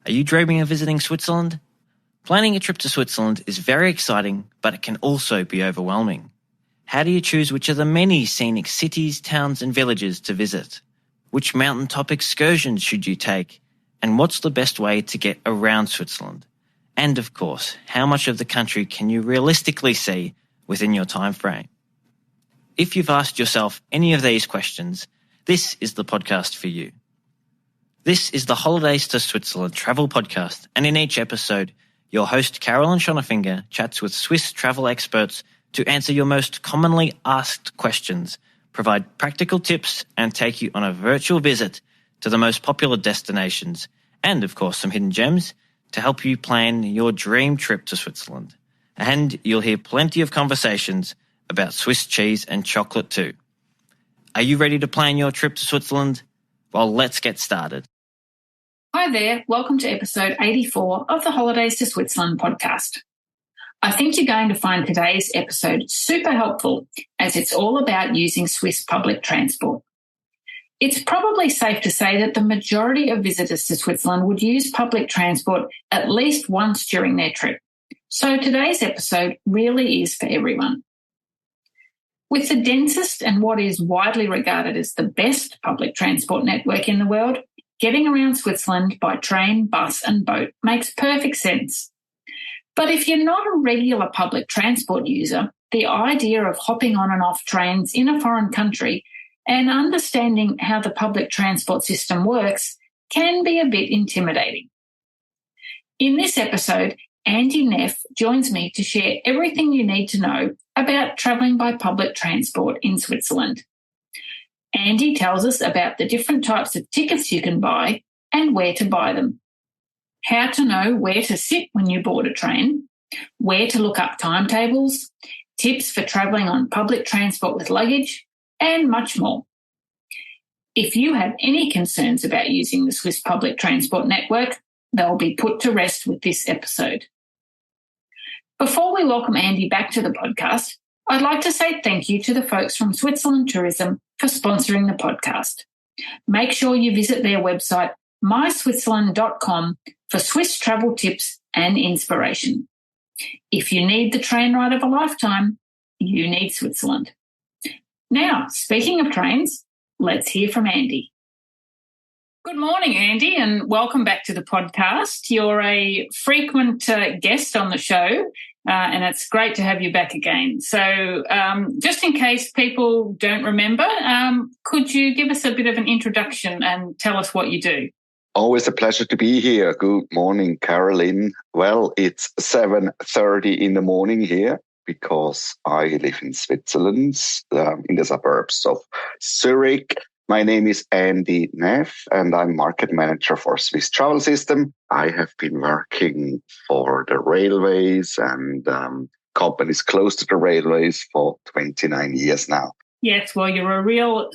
Are you dreaming of visiting Switzerland? Planning a trip to Switzerland is very exciting, but it can also be overwhelming. How do you choose which of the many scenic cities, towns and villages to visit? Which mountaintop excursions should you take? And what's the best way to get around Switzerland? And of course, how much of the country can you realistically see within your time frame? If you've asked yourself any of these questions, this is the podcast for you. This is the Holidays to Switzerland travel podcast, and in each episode, your host Carolyn Schonnefinger chats with Swiss travel experts to answer your most commonly asked questions, provide practical tips, and take you on a virtual visit to the most popular destinations, and of course some hidden gems to help you plan your dream trip to Switzerland. And you'll hear plenty of conversations about Swiss cheese and chocolate too. Are you ready to plan your trip to Switzerland? Well, let's get started. Hi there, welcome to episode 84 of the Holidays to Switzerland podcast. I think you're going to find today's episode super helpful as it's all about using Swiss public transport. It's probably safe to say that the majority of visitors to Switzerland would use public transport at least once during their trip. So today's episode really is for everyone. With the densest and what is widely regarded as the best public transport network in the world, getting around Switzerland by train, bus and boat makes perfect sense. But if you're not a regular public transport user, the idea of hopping on and off trains in a foreign country and understanding how the public transport system works can be a bit intimidating. In this episode, Andy Neff joins me to share everything you need to know about travelling by public transport in Switzerland. Andy tells us about the different types of tickets you can buy and where to buy them, how to know where to sit when you board a train, where to look up timetables, tips for travelling on public transport with luggage, and much more. If you have any concerns about using the Swiss public transport network, they'll be put to rest with this episode. Before we welcome Andy back to the podcast, I'd like to say thank you to the folks from Switzerland Tourism for sponsoring the podcast. Make sure you visit their website, myswitzerland.com, for Swiss travel tips and inspiration. If you need the train ride of a lifetime, you need Switzerland. Now, speaking of trains, let's hear from Andy. Good morning, Andy, and welcome back to the podcast. You're a frequent guest on the show, and it's great to have you back again. So just in case people don't remember, could you give us a bit of an introduction and tell us what you do? Always a pleasure to be here. Good morning, Caroline. Well, it's 7:30 in the morning here because I live in Switzerland, in the suburbs of Zurich. My name is Andy Neff, and I'm market manager for Swiss Travel System. I have been working for the railways and companies close to the railways for 29 years now. Yes, well, you're a real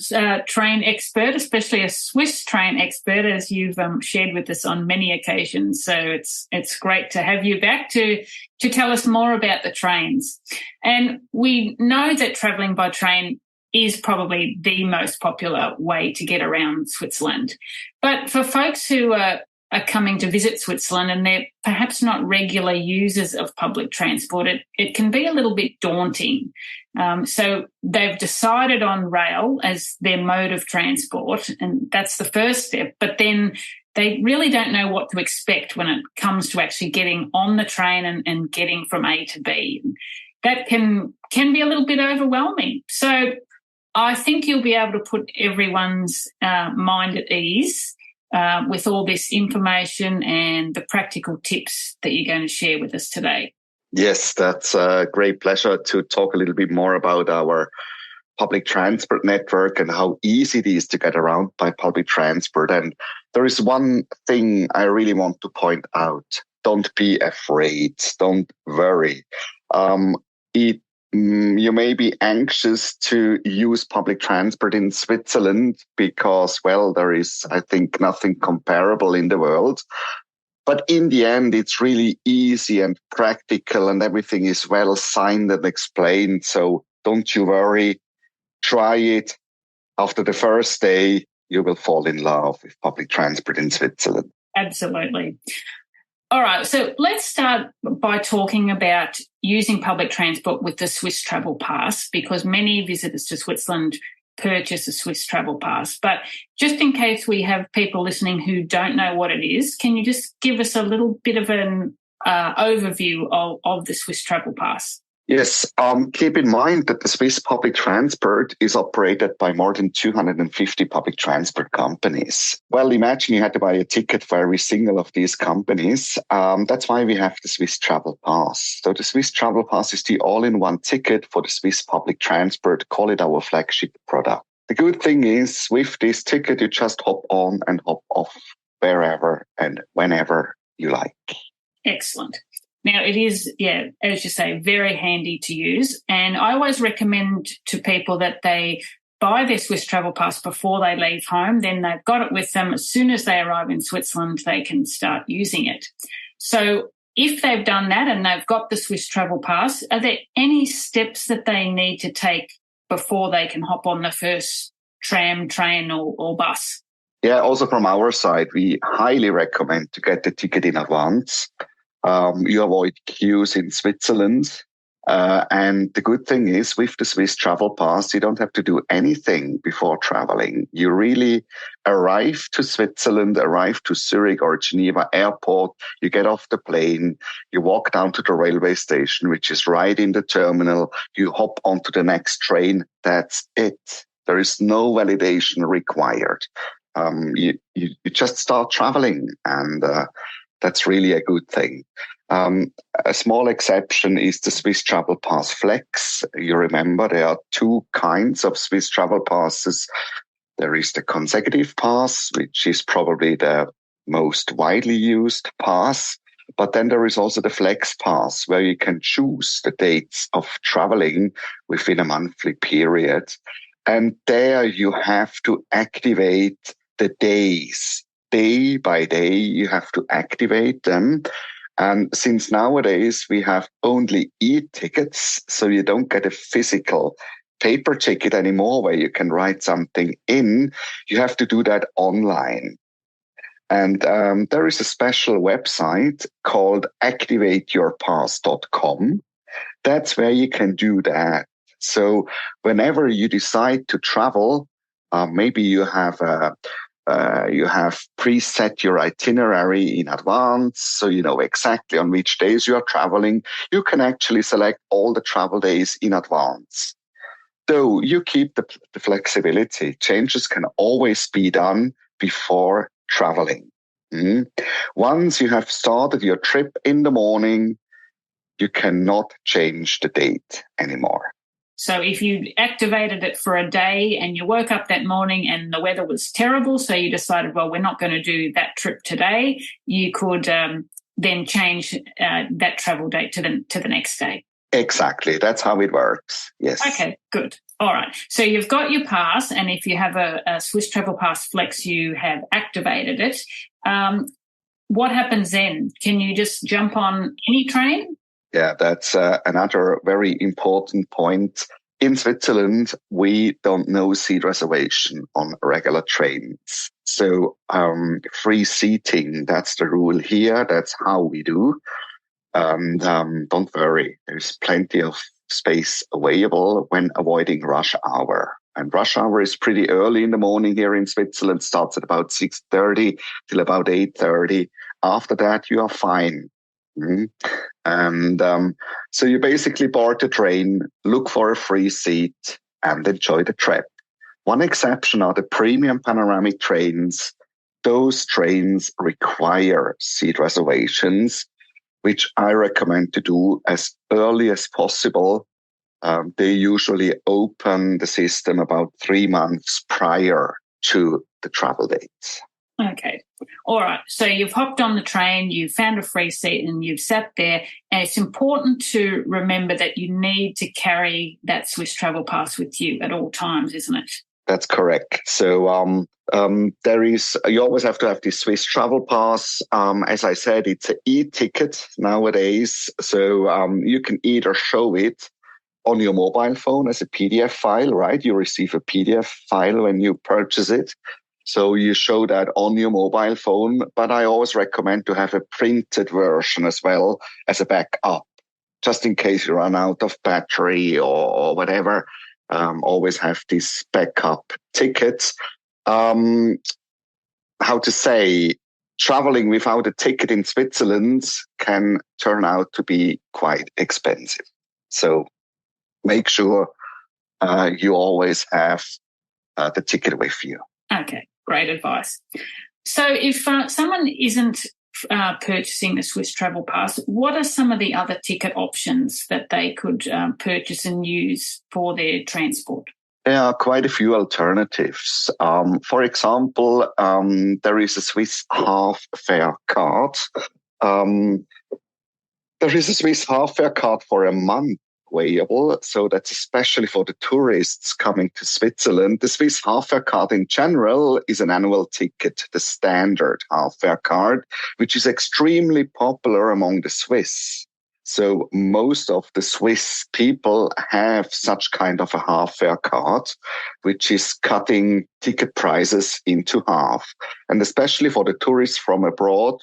train expert, especially a Swiss train expert, as you've shared with us on many occasions. So it's great to have you back to tell us more about the trains. And we know that travelling by train is probably the most popular way to get around Switzerland. But for folks who are coming to visit Switzerland and they're perhaps not regular users of public transport, it can be a little bit daunting. So they've decided on rail as their mode of transport, and that's the first step. But then they really don't know what to expect when it comes to actually getting on the train and getting from A to B. That can be a little bit overwhelming. So I think you'll be able to put everyone's mind at ease with all this information and the practical tips that you're going to share with us today. Yes, that's a great pleasure to talk a little bit more about our public transport network and how easy it is to get around by public transport. And there is one thing I really want to point out. Don't be afraid. Don't worry. You may be anxious to use public transport in Switzerland because, well, there is, I think, nothing comparable in the world. But in the end, it's really easy and practical and everything is well signed and explained. So don't you worry. Try it. After the first day, you will fall in love with public transport in Switzerland. Absolutely. All right, so let's start by talking about using public transport with the Swiss Travel Pass, because many visitors to Switzerland purchase a Swiss Travel Pass. But just in case we have people listening who don't know what it is, can you just give us a little bit of an overview of the Swiss Travel Pass? Yes, keep in mind that the Swiss public transport is operated by more than 250 public transport companies. Well, imagine you had to buy a ticket for every single of these companies. That's why we have the Swiss Travel Pass. So the Swiss Travel Pass is the all-in-one ticket for the Swiss public transport. Call it our flagship product. The good thing is, with this ticket, you just hop on and hop off wherever and whenever you like. Excellent. Now, it is, as you say, very handy to use. And I always recommend to people that they buy their Swiss Travel Pass before they leave home. Then they've got it with them. As soon as they arrive in Switzerland, they can start using it. So if they've done that and they've got the Swiss Travel Pass, are there any steps that they need to take before they can hop on the first tram, train or bus? Yeah, also from our side, we highly recommend to get the ticket in advance. You avoid queues in Switzerland. And the good thing is, with the Swiss Travel Pass, you don't have to do anything before traveling. You really arrive to Switzerland, arrive to Zurich or Geneva airport, you get off the plane, you walk down to the railway station, which is right in the terminal, you hop onto the next train. That's it. There is no validation required. You just start traveling, and that's really a good thing. A small exception is the Swiss Travel Pass Flex. You remember there are two kinds of Swiss Travel Passes. There is the consecutive pass, which is probably the most widely used pass. But then there is also the Flex Pass, where you can choose the dates of traveling within a monthly period. And there you have to activate the days. Day by day, you have to activate them. And since nowadays we have only e-tickets, so you don't get a physical paper ticket anymore where you can write something in, you have to do that online. And there is a special website called activateyourpass.com. That's where you can do that. So whenever you decide to travel, maybe you have preset your itinerary in advance, so you know exactly on which days you are traveling. You can actually select all the travel days in advance. Though you keep the flexibility. Changes can always be done before traveling. Once you have started your trip in the morning, you cannot change the date anymore. So if you activated it for a day and you woke up that morning and the weather was terrible, so you decided, well, we're not going to do that trip today, you could then change that travel date to the next day. Exactly. That's how it works. Yes. Okay, good. All right. So you've got your pass, and if you have a Swiss Travel Pass Flex, you have activated it. What happens then? Can you just jump on any train? Yeah, that's another very important point. In Switzerland, we don't know seat reservation on regular trains. So free seating, that's the rule here. That's how we do. And don't worry, there's plenty of space available when avoiding rush hour. And rush hour is pretty early in the morning here in Switzerland, starts at about 6:30 till about 8:30. After that, you are fine. And so you basically board the train, look for a free seat, and enjoy the trip. One exception are the premium panoramic trains. Those trains require seat reservations, which I recommend to do as early as possible. They usually open the system about 3 months prior to the travel dates. Okay. All right. So you've hopped on the train, you've found a free seat and you've sat there. And it's important to remember that you need to carry that Swiss Travel Pass with you at all times, isn't it? That's correct. So you always have to have the Swiss Travel Pass. As I said, it's an e-ticket nowadays. So you can either show it on your mobile phone as a PDF file, right? You receive a PDF file when you purchase it. So you show that on your mobile phone, but I always recommend to have a printed version as well as a backup, just in case you run out of battery or whatever. Always have these backup tickets. How to say, traveling without a ticket in Switzerland can turn out to be quite expensive. So make sure you always have the ticket with you. Okay, great advice. So if someone isn't purchasing the Swiss Travel Pass, what are some of the other ticket options that they could purchase and use for their transport? There are quite a few alternatives. For example, there is a Swiss half fare card. There is a Swiss half fare card for a month available. So that's especially for the tourists coming to Switzerland. The Swiss half fare card in general is an annual ticket, the standard half fare card, which is extremely popular among the Swiss. So most of the Swiss people have such kind of a half fare card, which is cutting ticket prices into half. And especially for the tourists from abroad,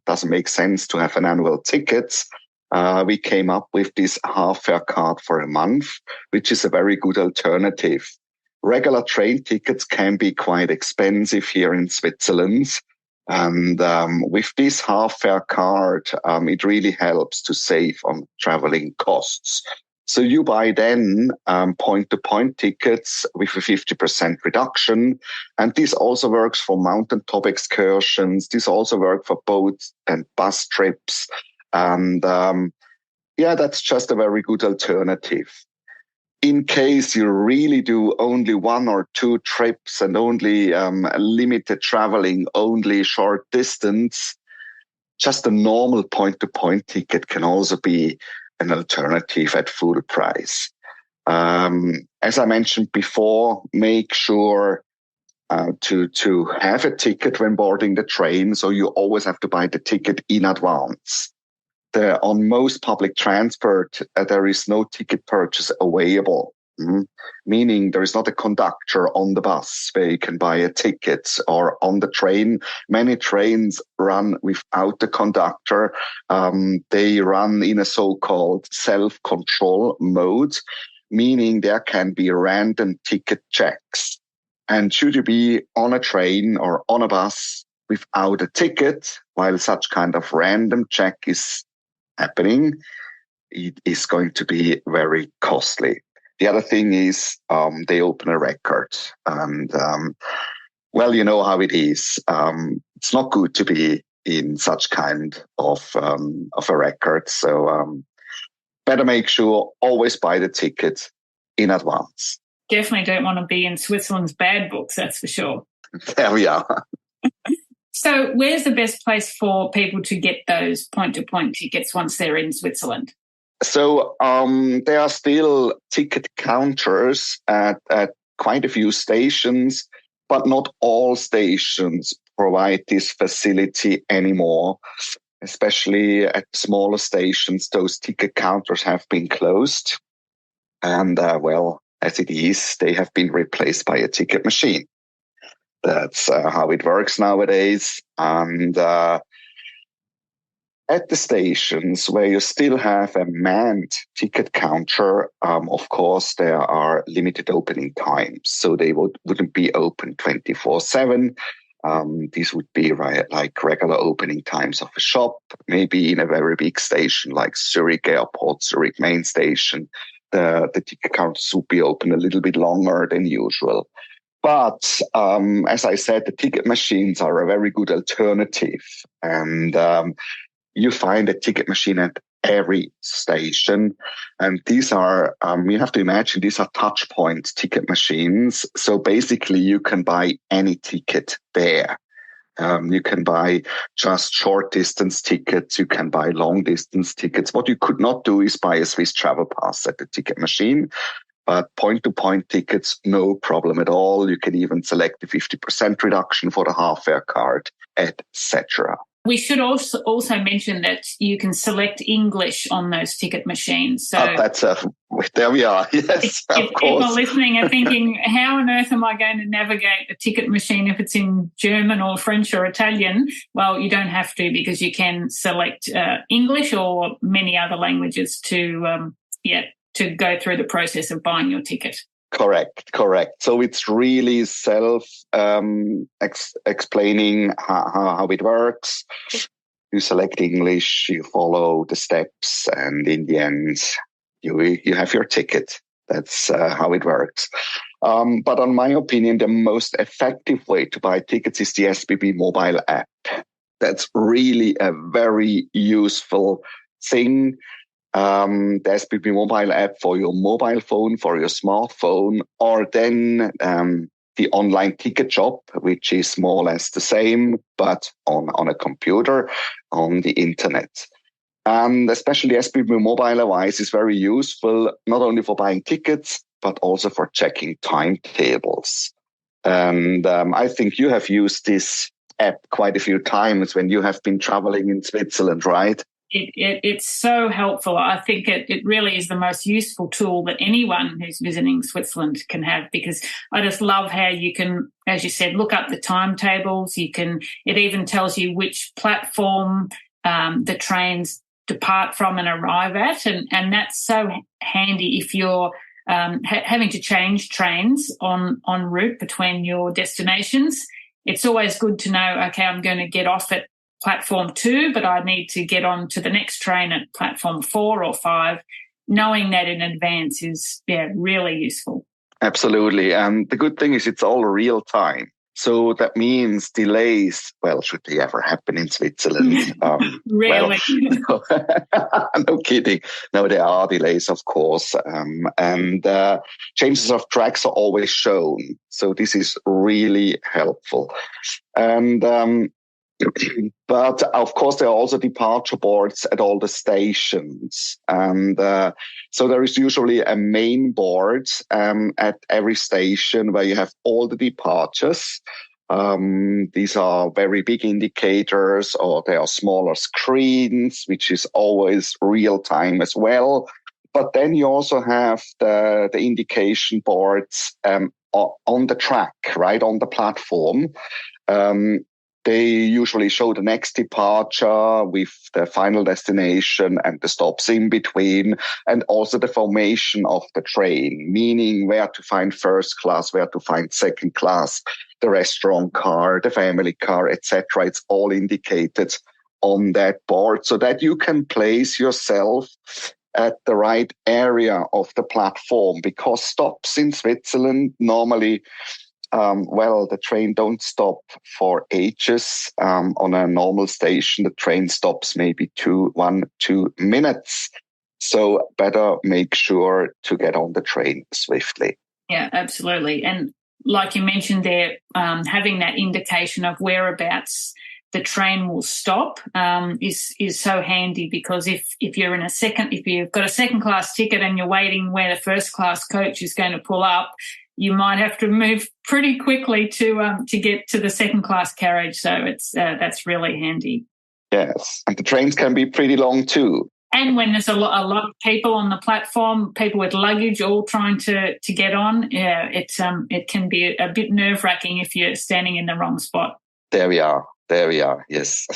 doesn't make sense to have an annual ticket. We came up with this half fare card for a month, which is a very good alternative. Regular train tickets can be quite expensive here in Switzerland. And with this half fare card, it really helps to save on traveling costs. So you buy then point-to-point tickets with a 50% reduction. And this also works for mountaintop excursions. This also works for boat and bus trips. And that's just a very good alternative. In case you really do only 1 or 2 trips and only limited traveling, only short distance, just a normal point-to-point ticket can also be an alternative at full price. As I mentioned before, make sure to have a ticket when boarding the train, so you always have to buy the ticket in advance. On most public transport, there is no ticket purchase available, meaning there is not a conductor on the bus where you can buy a ticket, or on the train. Many trains run without the conductor. They run in a so-called self-control mode, meaning there can be random ticket checks. And should you be on a train or on a bus without a ticket, while such kind of random check is happening, it is going to be very costly. The other thing is they open a record, and you know how it is. It's not good to be in such kind of a record. So better make sure always buy the ticket in advance. Definitely don't want to be in Switzerland's bad books, that's for sure. There we are. So where's the best place for people to get those point-to-point tickets once they're in Switzerland? So there are still ticket counters at quite a few stations, but not all stations provide this facility anymore. Especially at smaller stations, those ticket counters have been closed. And as it is, they have been replaced by a ticket machine. That's how it works nowadays. And at the stations where you still have a manned ticket counter, of course, there are limited opening times. So they wouldn't be open 24/7. These would be like regular opening times of a shop. Maybe in a very big station like Zurich Airport, Zurich Main Station, the ticket counters would be open a little bit longer than usual. But as I said, the ticket machines are a very good alternative. And you find a ticket machine at every station. And these are, you have to imagine, these are touch point ticket machines. So basically, you can buy any ticket there. You can buy just short distance tickets. You can buy long distance tickets. What you could not do is buy a Swiss travel pass at the ticket machine. But point-to-point tickets, no problem at all. You can even select the 50% reduction for the half-fare card, etc. We should also mention that you can select English on those ticket machines. So there we are. Yes, if of course. people listening are thinking, how on earth am I going to navigate a ticket machine if it's in German or French or Italian? Well, you don't have to, because you can select English or many other languages to go through the process of buying your ticket. Correct. So it's really explaining how it works. You select English, you follow the steps, and in the end, you have your ticket. That's how it works. But in my opinion, the most effective way to buy tickets is the SBB mobile app. That's really a very useful thing. The SBB mobile app for your mobile phone, for your smartphone, or then the online ticket shop, which is more or less the same, but on a computer, on the internet. And especially SBB mobile device is very useful, not only for buying tickets, but also for checking timetables. And I think you have used this app quite a few times when you have been traveling in Switzerland, right? It's so helpful. I think it really is the most useful tool that anyone who's visiting Switzerland can have, because I just love how you can, as you said, look up the timetables. It even tells you which platform the trains depart from and arrive at. And that's so handy if you're having to change trains en route between your destinations. It's always good to know, okay, I'm going to get off at platform 2, but I need to get on to the next train at platform 4 or 5. Knowing that in advance is really useful. Absolutely. And the good thing is it's all real time. So that means delays, well, should they ever happen in Switzerland? Really? No kidding. No, there are delays, of course. And changes of tracks are always shown. So this is really helpful. And but of course, there are also departure boards at all the stations. And so there is usually a main board at every station where you have all the departures. These are very big indicators, or they are smaller screens, which is always real time as well. But then you also have the indication boards on the track, right, on the platform. They usually show the next departure with the final destination and the stops in between, and also the formation of the train, meaning where to find first class, where to find second class, the restaurant car, the family car, etc. It's all indicated on that board so that you can place yourself at the right area of the platform, because stops in Switzerland normally the train don't stop for ages. On a normal station, the train stops maybe 1-2 minutes. So better make sure to get on the train swiftly. Yeah, absolutely. And like you mentioned there, having that indication of whereabouts the train will stop is so handy, because if you've got a second class ticket and you're waiting where the first class coach is going to pull up, you might have to move pretty quickly to get to the second class carriage. So that's really handy. Yes, and the trains can be pretty long too. And when there's a lot of people on the platform, people with luggage all trying to get on, it can be a bit nerve-wracking if you're standing in the wrong spot. There we are. Yes.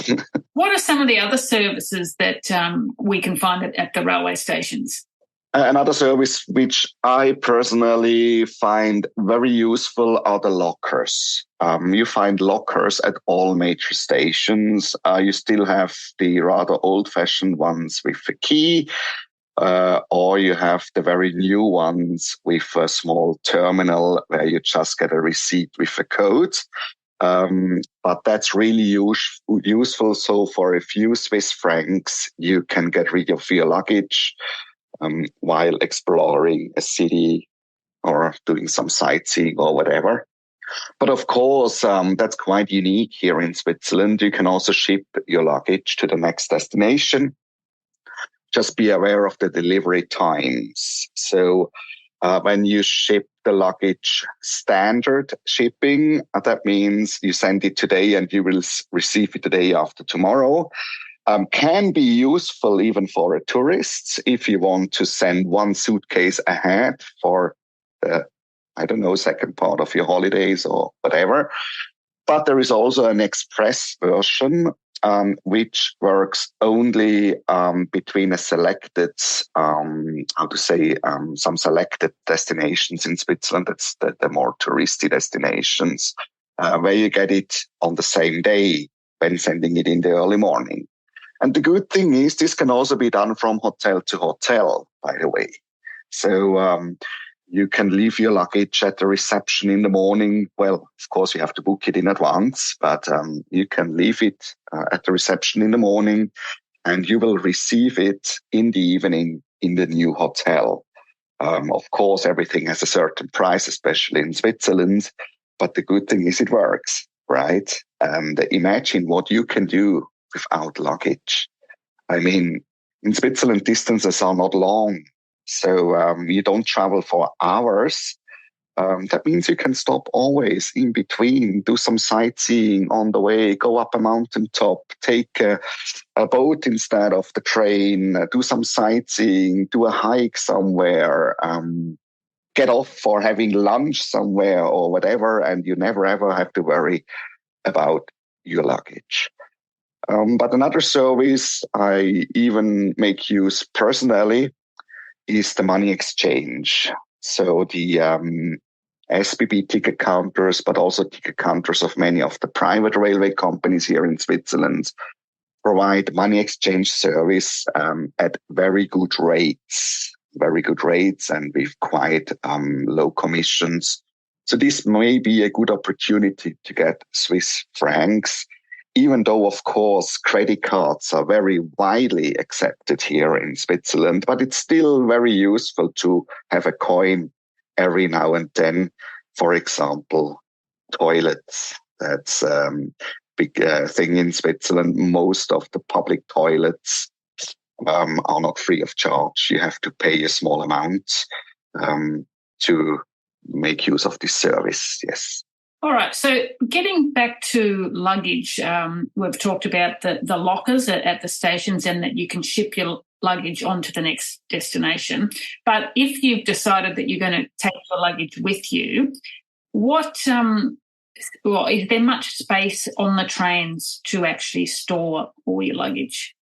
What are some of the other services that we can find at the railway stations? Another service which I personally find very useful are the lockers. You find lockers at all major stations. You still have the rather old-fashioned ones with a key, or you have the very new ones with a small terminal where you just get a receipt with a code. But that's really useful. So for a few Swiss francs, you can get rid of your luggage while exploring a city or doing some sightseeing or whatever. But of course, that's quite unique here in Switzerland. You can also ship your luggage to the next destination. Just be aware of the delivery times. So When you ship the luggage standard shipping, that means you send it today and you will receive it the day after tomorrow. Can be useful even for tourists if you want to send one suitcase ahead for the, second part of your holidays or whatever. But there is also an express version, which works only between a selected, some selected destinations in Switzerland. That's the more touristy destinations, where you get it on the same day when sending it in the early morning. And the good thing is this can also be done from hotel to hotel, by the way. So you can leave your luggage at the reception in the morning. Well, of course, you have to book it in advance, but you can leave it at the reception in the morning and you will receive it in the evening in the new hotel. Of course, everything has a certain price, especially in Switzerland, but the good thing is it works, right? And imagine what you can do without luggage. I mean, in Switzerland, distances are not long. So you don't travel for hours. That means you can stop always in between, do some sightseeing on the way, go up a mountaintop, take a boat instead of the train, do some sightseeing, do a hike somewhere, get off for having lunch somewhere or whatever, and you never ever have to worry about your luggage. But another service I even make use personally is the money exchange. So the SBB ticket counters, but also ticket counters of many of the private railway companies here in Switzerland provide money exchange service at very good rates and with quite low commissions. So this may be a good opportunity to get Swiss francs, even though, of course, credit cards are very widely accepted here in Switzerland, but it's still very useful to have a coin every now and then. For example, toilets. That's a big thing in Switzerland. Most of the public toilets are not free of charge. You have to pay a small amount to make use of this service, yes. All right. So getting back to luggage, we've talked about the lockers at the stations and that you can ship your luggage on to the next destination. But if you've decided that you're going to take your luggage with you, is there much space on the trains to actually store all your luggage?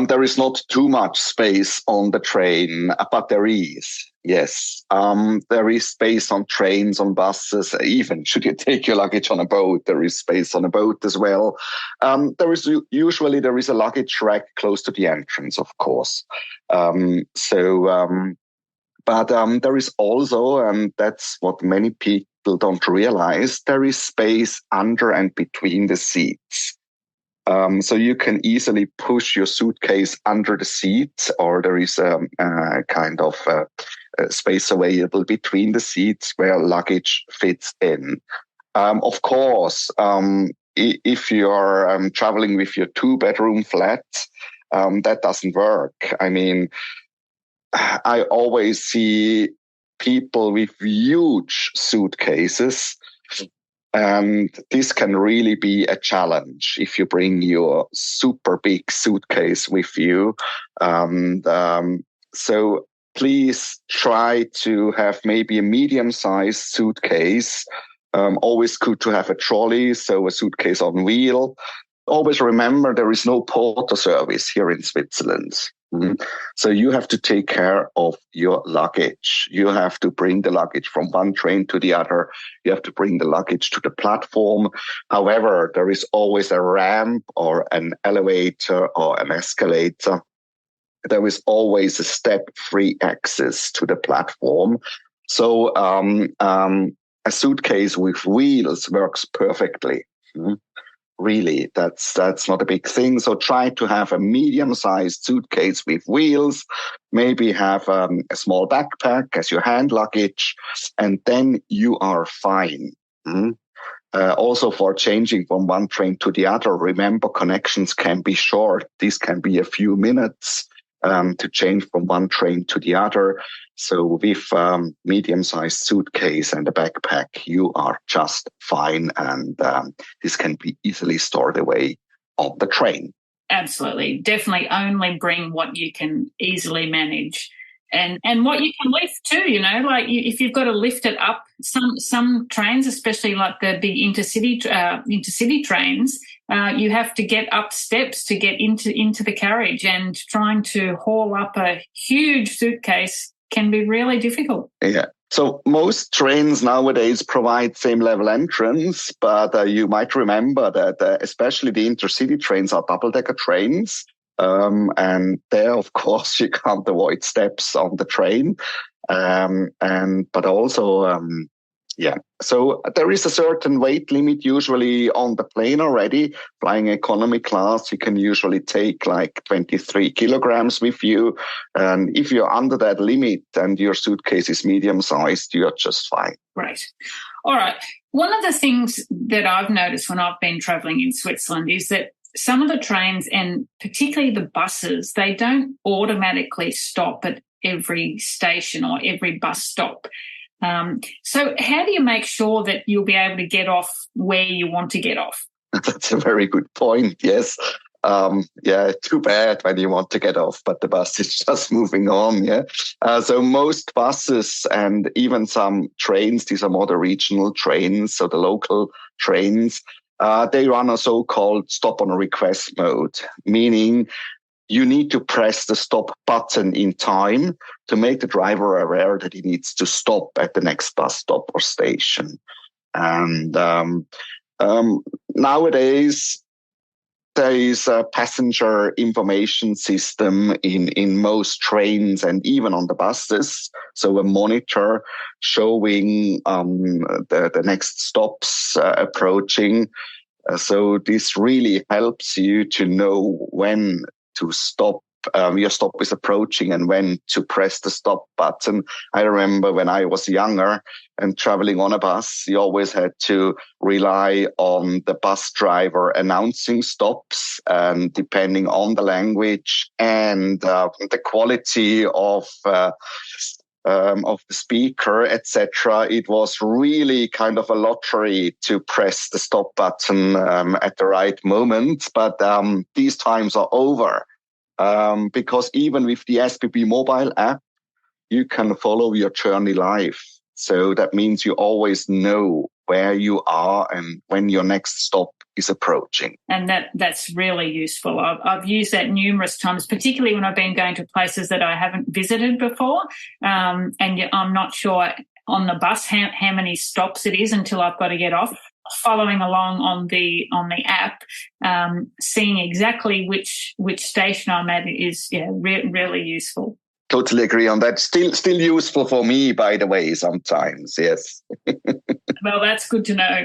There is not too much space on the train, but there is. Yes, there is space on trains, on buses. Even should you take your luggage on a boat, there is space on a boat as well. There is a luggage rack close to the entrance, of course. But there is also, and that's what many people don't realize, there is space under and between the seats. So you can easily push your suitcase under the seat, or there is a kind of space available between the seats where luggage fits in. Of course, if you're traveling with your 2-bedroom flat, that doesn't work. I mean, I always see people with huge suitcases. And this can really be a challenge if you bring your super big suitcase with you. So please try to have maybe a medium-sized suitcase. Always good to have a trolley, so a suitcase on wheel. Always remember there is no porter service here in Switzerland. So you have to take care of your luggage. You have to bring the luggage from one train to the other. You have to bring the luggage to the platform. However, there is always a ramp or an elevator or an escalator. There is always a step-free access to the platform. So a suitcase with wheels works perfectly. Really, that's not a big thing. So try to have a medium-sized suitcase with wheels, maybe have a small backpack as your hand luggage, and then you are fine. Also for changing from one train to the other, remember connections can be short. This can be a few minutes. to change from one train to the other. So with medium-sized suitcase and a backpack, you are just fine, and this can be easily stored away on the train. Absolutely. Definitely only bring what you can easily manage. And what you can lift too, if you've got to lift it up, some trains, especially like the big intercity trains, you have to get up steps to get into the carriage, and trying to haul up a huge suitcase can be really difficult. Yeah. So most trains nowadays provide same level entrance, but you might remember that especially the intercity trains are double-decker trains. And there, of course, you can't avoid steps on the train. But also, so there is a certain weight limit usually on the plane already. Flying economy class, you can usually take like 23 kilograms with you. And if you're under that limit and your suitcase is medium sized, you're just fine. Right. All right. One of the things that I've noticed when I've been traveling in Switzerland is that some of the trains, and particularly the buses, they don't automatically stop at every station or every bus stop. So how do you make sure that you'll be able to get off where you want to get off? That's a very good point, yes. Too bad when you want to get off, but the bus is just moving on, yeah. So most buses and even some trains, these are more the regional trains, so the local trains, they run a so-called stop on a request mode, meaning you need to press the stop button in time to make the driver aware that he needs to stop at the next bus stop or station. And nowadays, there is a passenger information system in most trains and even on the buses. So a monitor showing the next stops approaching. So this really helps you to know when to stop. Your stop is approaching and when to press the stop button. I remember when I was younger and traveling on a bus, you always had to rely on the bus driver announcing stops, and depending on the language and the quality of the speaker, etc., it was really kind of a lottery to press the stop button at the right moment. But these times are over. Because even with the SBB mobile app, you can follow your journey live. So that means you always know where you are and when your next stop is approaching. And that's really useful. I've used that numerous times, particularly when I've been going to places that I haven't visited before. And I'm not sure on the bus how many stops it is until I've got to get off. Following along on the app, seeing exactly which station I'm at is really useful. Totally agree on that. Still useful for me, by the way, sometimes. Yes. Well, that's good to know.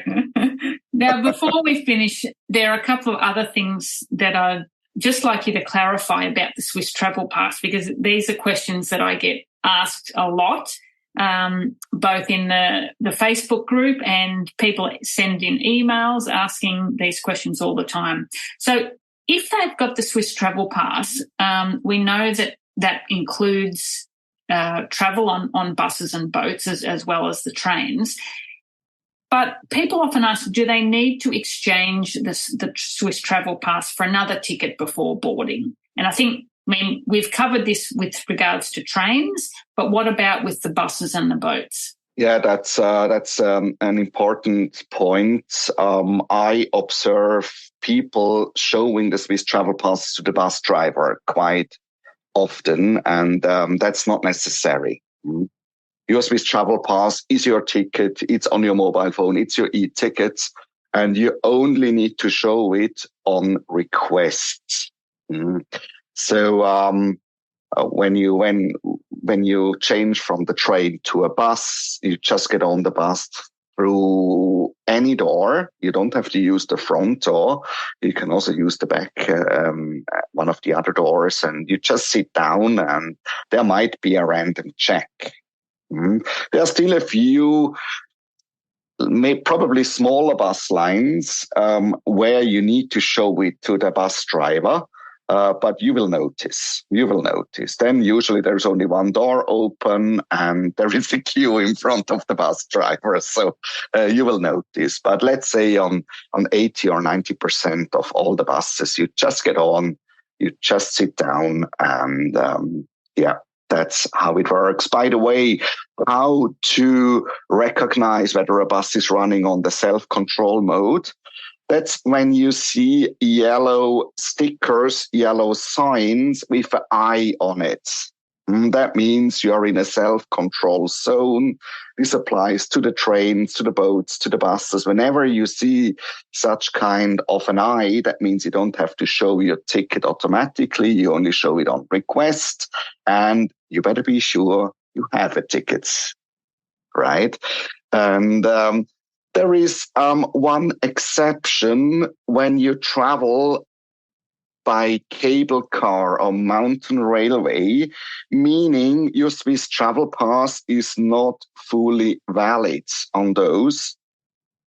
Now, before we finish, there are a couple of other things that I'd just like you to clarify about the Swiss Travel Pass, because these are questions that I get asked a lot. Both in the Facebook group, and people send in emails asking these questions all the time. So if they've got the Swiss Travel Pass, we know that includes travel on buses and boats as well as the trains. But people often ask, do they need to exchange the Swiss Travel Pass for another ticket before boarding? And I mean, we've covered this with regards to trains, but what about with the buses and the boats? Yeah, that's an important point. I observe people showing the Swiss Travel Pass to the bus driver quite often, and that's not necessary. Your Swiss Travel Pass is your ticket. It's on your mobile phone. It's your e-ticket, and you only need to show it on request. So when you change from the train to a bus, you just get on the bus through any door. You don't have to use the front door. You can also use the back, one of the other doors, and you just sit down, and there might be a random check. There are still a few, probably smaller bus lines where you need to show it to the bus driver. But you will notice. Then usually there's only one door open and there is a queue in front of the bus driver. So you will notice. But let's say on 80 or 90% of all the buses, you just get on, you just sit down and that's how it works. By the way, how to recognize whether a bus is running on the self-control mode. That's when you see yellow stickers, yellow signs with an eye on it. That means you're in a self-control zone. This applies to the trains, to the boats, to the buses. Whenever you see such kind of an eye, that means you don't have to show your ticket automatically. You only show it on request. And you better be sure you have a ticket, right? And there is one exception when you travel by cable car or mountain railway, meaning your Swiss travel pass is not fully valid on those.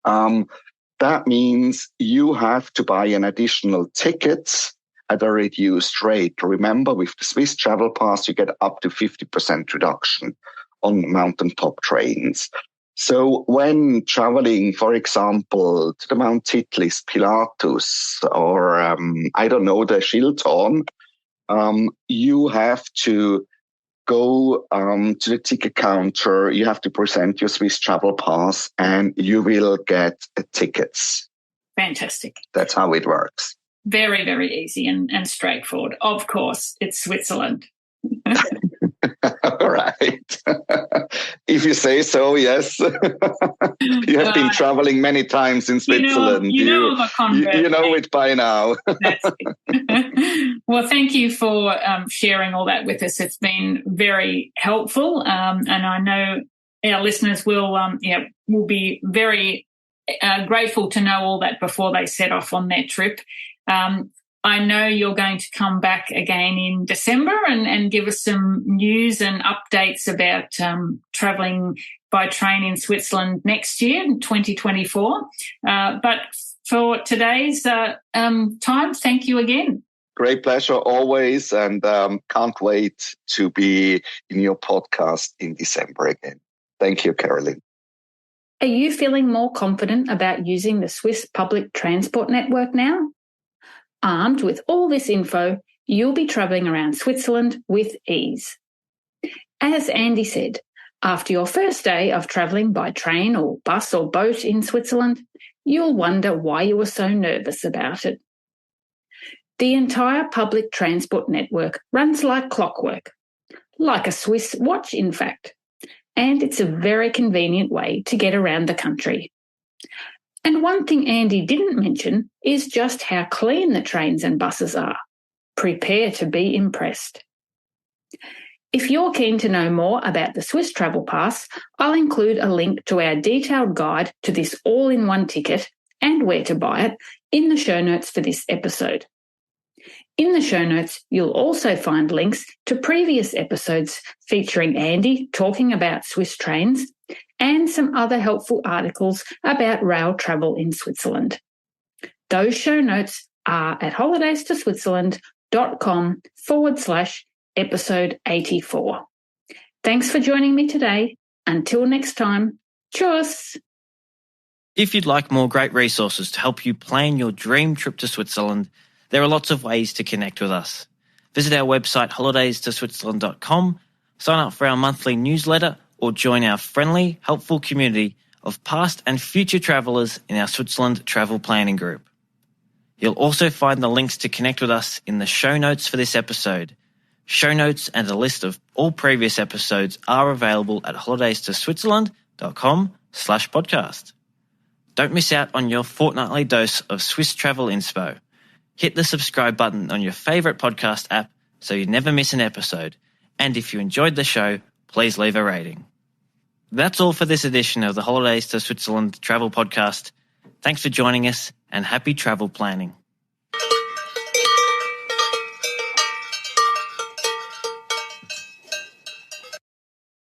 That means you have to buy an additional ticket at a reduced rate. Remember, with the Swiss travel pass, you get up to 50% reduction on mountaintop trains. So when traveling, for example, to the Mount Titlis, Pilatus, or the Schilton, you have to go to the ticket counter. You have to present your Swiss travel pass, and you will get tickets. Fantastic. That's how it works. Very, very easy and straightforward. Of course, it's Switzerland. All right. If you say so, yes. You have been traveling many times in Switzerland. You know I'm a convert. You know it by now. That's it. Well, thank you for sharing all that with us. It's been very helpful, and I know our listeners will be very grateful to know all that before they set off on their trip. I know you're going to come back again in December and give us some news and updates about travelling by train in Switzerland next year, in 2024. But for today's time, thank you again. Great pleasure always, and can't wait to be in your podcast in December again. Thank you, Caroline. Are you feeling more confident about using the Swiss public transport network now? Armed with all this info, you'll be travelling around Switzerland with ease. As Andy said, after your first day of travelling by train or bus or boat in Switzerland, you'll wonder why you were so nervous about it. The entire public transport network runs like clockwork, like a Swiss watch, in fact, and it's a very convenient way to get around the country. And one thing Andy didn't mention is just how clean the trains and buses are. Prepare to be impressed. If you're keen to know more about the Swiss Travel Pass, I'll include a link to our detailed guide to this all-in-one ticket and where to buy it in the show notes for this episode. In the show notes, you'll also find links to previous episodes featuring Andy talking about Swiss trains and some other helpful articles about rail travel in Switzerland. Those show notes are at holidaystoswitzerland.com/episode 84. Thanks for joining me today. Until next time, tschüss. If you'd like more great resources to help you plan your dream trip to Switzerland, there are lots of ways to connect with us. Visit our website holidaystoswitzerland.com, sign up for our monthly newsletter, or join our friendly, helpful community of past and future travellers in our Switzerland travel planning group. You'll also find the links to connect with us in the show notes for this episode. Show notes and a list of all previous episodes are available at holidaystoswitzerland.com/podcast. Don't miss out on your fortnightly dose of Swiss travel inspo. Hit the subscribe button on your favourite podcast app so you never miss an episode. And if you enjoyed the show, please leave a rating. That's all for this edition of the Holidays to Switzerland Travel Podcast. Thanks for joining us and happy travel planning.